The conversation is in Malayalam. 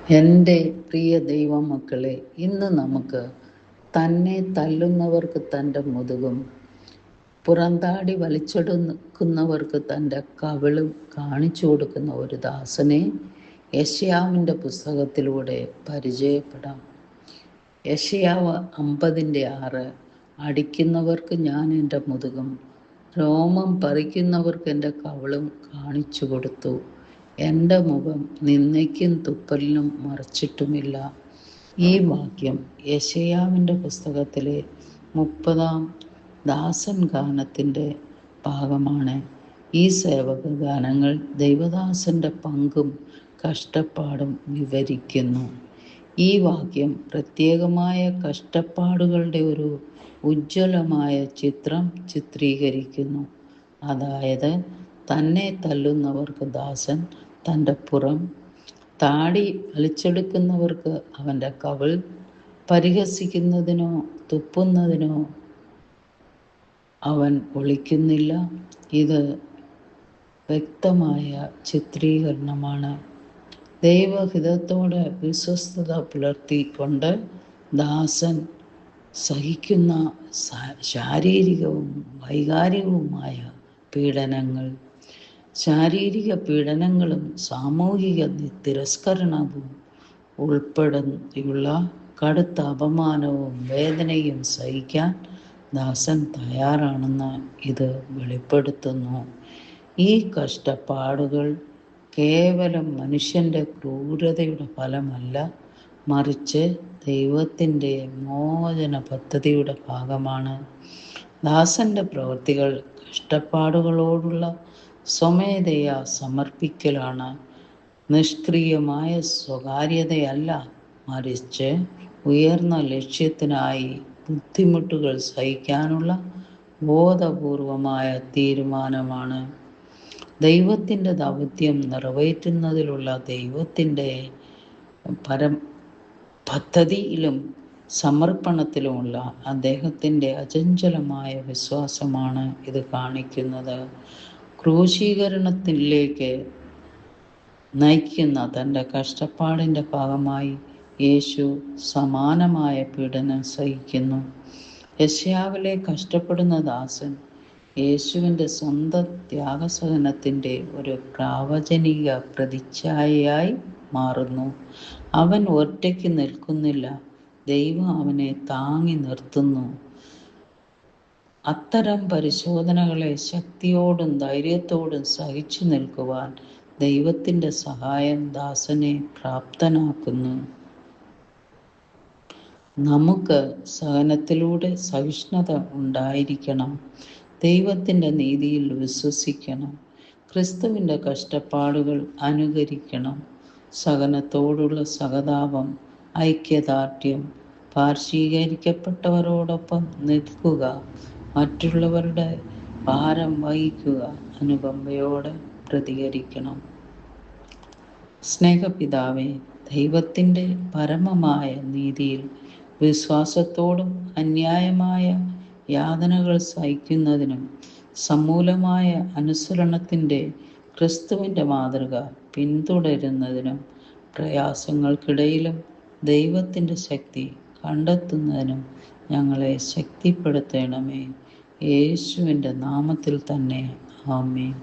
എൻ്റെ പ്രിയ ദൈവമക്കളെ, ഇന്ന് നമുക്ക് തന്നെ തല്ലുന്നവർക്ക് തൻ്റെ മുതുകും പുറന്താടി വലിച്ചെടുക്കുന്നവർക്ക് തൻ്റെ കവിളും കാണിച്ചു കൊടുക്കുന്ന ഒരു ദാസനെ യെശയ്യാവിൻ്റെ പുസ്തകത്തിലൂടെ പരിചയപ്പെടാം. യെശയ്യാവ് 50:6. അടിക്കുന്നവർക്ക് ഞാൻ എൻ്റെ മുതുകും രോമം പറിക്കുന്നവർക്ക് എൻ്റെ കവിളും കാണിച്ചു കൊടുത്തു. എൻ്റെ മുഖം നിന്ദയ്ക്കും തുപ്പലിനും മറച്ചിട്ടുമില്ല. ഈ വാക്യം യെശയ്യാവിൻ്റെ പുസ്തകത്തിലെ 30-ാം ദാസൻ ഗാനത്തിൻ്റെ ഭാഗമാണ്. ഈ സേവക ഗാനങ്ങൾ ദൈവദാസൻ്റെ പങ്കും കഷ്ടപ്പാടും വിവരിക്കുന്നു. ഈ വാക്യം പ്രത്യേകമായ കഷ്ടപ്പാടുകളുടെ ഒരു ഉജ്ജ്വലമായ ചിത്രം ചിത്രീകരിക്കുന്നു. അതായത്, തന്നെ തല്ലുന്നവർക്ക് ദാസൻ തൻ്റെ പുറം, താടി വലിച്ചെടുക്കുന്നവർക്ക് അവൻ്റെ കവിൾ, പരിഹസിക്കുന്നതിനോ തുപ്പുന്നതിനോ അവൻ ഒളിക്കുന്നില്ല. ഇത് വ്യക്തമായ ചിത്രീകരണമാണ്. ദൈവഹിതത്തോട് വിശ്വസ്തത പുലർത്തിക്കൊണ്ട് ദാസൻ സഹിക്കുന്ന ശാരീരികവും വൈകാരികവുമായ പീഡനങ്ങൾ, ശാരീരിക പീഡനങ്ങളും സാമൂഹിക തിരസ്കരണവും ഉൾപ്പെടെയുള്ള കടുത്ത അപമാനവും വേദനയും സഹിക്കാൻ ദാസൻ തയ്യാറാണെന്ന് ഇത് വെളിപ്പെടുത്തുന്നു. ഈ കഷ്ടപ്പാടുകൾ കേവലം മനുഷ്യൻ്റെ ക്രൂരതയുടെ ഫലമല്ല, മറിച്ച് ദൈവത്തിൻ്റെ മോചന പദ്ധതിയുടെ ഭാഗമാണ്. ദാസൻ്റെ പ്രവൃത്തികൾ കഷ്ടപ്പാടുകളോടുള്ള സ്വമേധയാ സമർപ്പിക്കലാണ്, നിഷ്ക്രിയമായ സ്വകാര്യതയല്ല, മറിച്ച് ഉയർന്ന ലക്ഷ്യത്തിനായി ബുദ്ധിമുട്ടുകൾ സഹിക്കാനുള്ള ബോധപൂർവമായ തീരുമാനമാണ്. ദൈവത്തിൻ്റെ ദൗത്യം നിറവേറ്റുന്നതിലുള്ള ദൈവത്തിൻ്റെ പദ്ധതിയിലും സമർപ്പണത്തിലുമുള്ള അദ്ദേഹത്തിൻ്റെ അചഞ്ചലമായ വിശ്വാസമാണ് ഇത് കാണിക്കുന്നത്. ക്രൂശീകരണത്തിലേക്ക് നയിക്കുന്ന തൻ്റെ കഷ്ടപ്പാടിൻ്റെ ഭാഗമായി യേശു സമാനമായ പീഡനം സഹിക്കുന്നു. യെശയ്യാവിലെ കഷ്ടപ്പെടുന്ന ദാസൻ യേശുവിൻ്റെ സ്വന്തം ത്യാഗസഹനത്തിൻ്റെ ഒരു പ്രാവചനിക പ്രതിച്ഛായയായി മാറുന്നു. അവൻ ഒറ്റയ്ക്ക് നിൽക്കുന്നില്ല, ദൈവം അവനെ താങ്ങി നിർത്തുന്നു. അത്തരം പരിശോധനകളെ ശക്തിയോടും ധൈര്യത്തോടും സഹിച്ചു നിൽക്കുവാൻ ദൈവത്തിൻ്റെ സഹായം ദാസനെ പ്രാപ്തനാക്കുന്നു. നമുക്ക് സഹനത്തിലൂടെ സഹിഷ്ണുത ഉണ്ടായിരിക്കണം. ദൈവത്തിൻ്റെ നീതിയിൽ വിശ്വസിക്കണം. ക്രിസ്തുവിൻ്റെ കഷ്ടപ്പാടുകൾ അനുകരിക്കണം. സഹനത്തോടുള്ള സഹതാപം, ഐക്യദാർഢ്യം, പാർശ്വീകരിക്കപ്പെട്ടവരോടൊപ്പം നിൽക്കുക, മറ്റുള്ളവരുടെ ഭാരം വഹിക്കുക, അനുകമ്പയോടെ പ്രതികരിക്കണം. സ്നേഹപിതാവേ, ദൈവത്തിൻ്റെ പരമമായ നീതിയിൽ വിശ്വാസത്തോടും അന്യായമായ യാതനകൾ സഹിക്കുന്നതിനും സമൂലമായ അനുസരണത്തിൻ്റെ ക്രിസ്തുവിൻ്റെ മാതൃക പിന്തുടരുന്നതിനും പ്രയാസങ്ങൾക്കിടയിലും ദൈവത്തിൻ്റെ ശക്തി കണ്ടെത്തുന്നതിനും ഞങ്ങളെ ശക്തിപ്പെടുത്തണമേ. യേശുവിൻ്റെ നാമത്തിൽ തന്നെ. ആമേൻ.